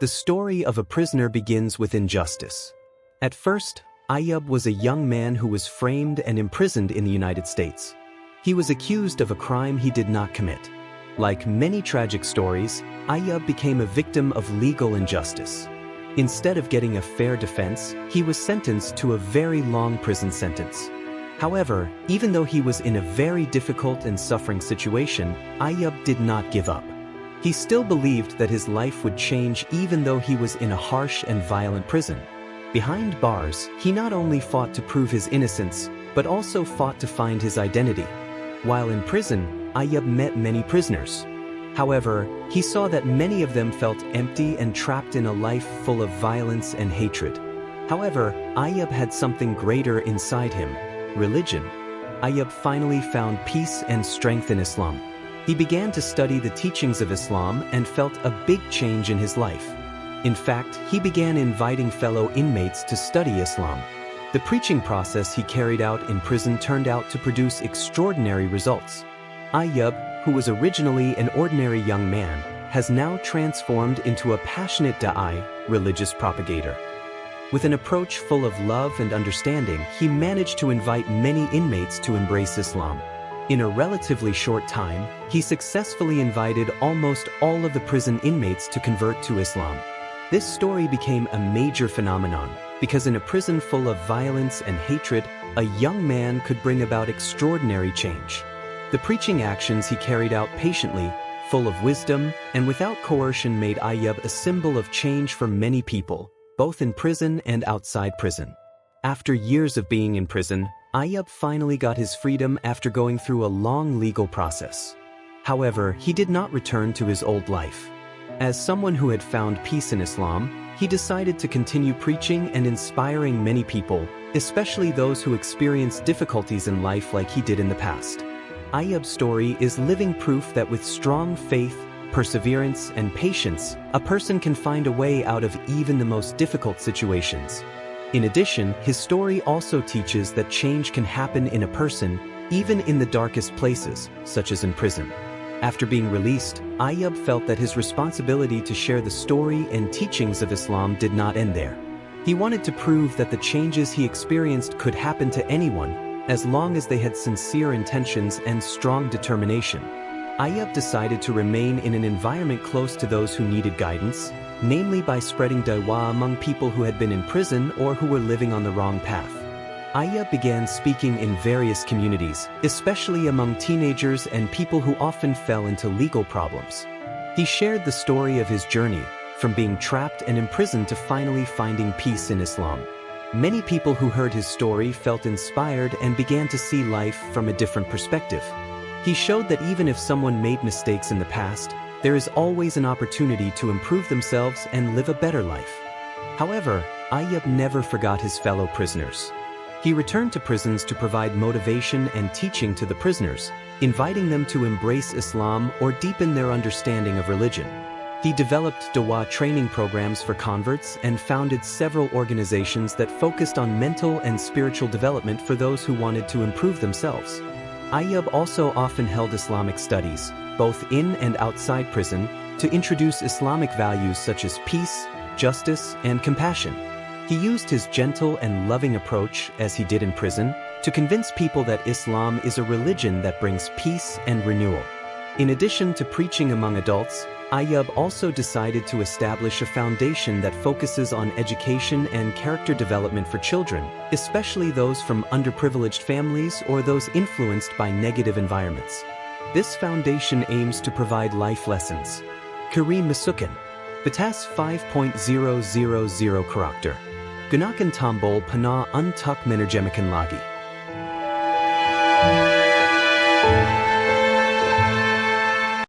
The story of a prisoner begins with injustice. At first, Ayub was a young man who was framed and imprisoned in the United States. He was accused of a crime he did not commit. Like many tragic stories, Ayub became a victim of legal injustice. Instead of getting a fair defense, he was sentenced to a very long prison sentence. However, even though he was in a very difficult and suffering situation, Ayub did not give up. He still believed that his life would change even though he was in a harsh and violent prison. Behind bars, he not only fought to prove his innocence, but also fought to find his identity. While in prison, Ayub met many prisoners. However, he saw that many of them felt empty and trapped in a life full of violence and hatred. However, Ayub had something greater inside him: religion. Ayub finally found peace and strength in Islam. He began to study the teachings of Islam and felt a big change in his life. In fact, he began inviting fellow inmates to study Islam. The preaching process he carried out in prison turned out to produce extraordinary results. Ayub, who was originally an ordinary young man, has now transformed into a passionate Da'i, religious propagator. With an approach full of love and understanding, he managed to invite many inmates to embrace Islam. In a relatively short time, he successfully invited almost all of the prison inmates to convert to Islam. This story became a major phenomenon, because in a prison full of violence and hatred, a young man could bring about extraordinary change. The preaching actions he carried out patiently, full of wisdom, and without coercion made Ayub a symbol of change for many people, both in prison and outside prison. After years of being in prison, Ayub finally got his freedom after going through a long legal process. However, he did not return to his old life. As someone who had found peace in Islam, he decided to continue preaching and inspiring many people, especially those who experienced difficulties in life like he did in the past. Ayub's story is living proof that with strong faith, perseverance, and patience, a person can find a way out of even the most difficult situations. In addition, his story also teaches that change can happen in a person, even in the darkest places, such as in prison. After being released, Ayub felt that his responsibility to share the story and teachings of Islam did not end there. He wanted to prove that the changes he experienced could happen to anyone, as long as they had sincere intentions and strong determination. Ayub decided to remain in an environment close to those who needed guidance, namely by spreading Daawah among people who had been in prison or who were living on the wrong path. Ayub began speaking in various communities, especially among teenagers and people who often fell into legal problems. He shared the story of his journey, from being trapped and imprisoned to finally finding peace in Islam. Many people who heard his story felt inspired and began to see life from a different perspective. He showed that even if someone made mistakes in the past, there is always an opportunity to improve themselves and live a better life. However, Ayub never forgot his fellow prisoners. He returned to prisons to provide motivation and teaching to the prisoners, inviting them to embrace Islam or deepen their understanding of religion. He developed Daawah training programs for converts and founded several organizations that focused on mental and spiritual development for those who wanted to improve themselves. Ayub also often held Islamic studies, both in and outside prison, to introduce Islamic values such as peace, justice, and compassion. He used his gentle and loving approach, as he did in prison, to convince people that Islam is a religion that brings peace and renewal. In addition to preaching among adults, Ayub also decided to establish a foundation that focuses on education and character development for children, especially those from underprivileged families or those influenced by negative environments. This foundation aims to provide life lessons. Kari Masukan. Batas 5.000 karakter. Gunakan tombol pana untuk menerjemakan lagi.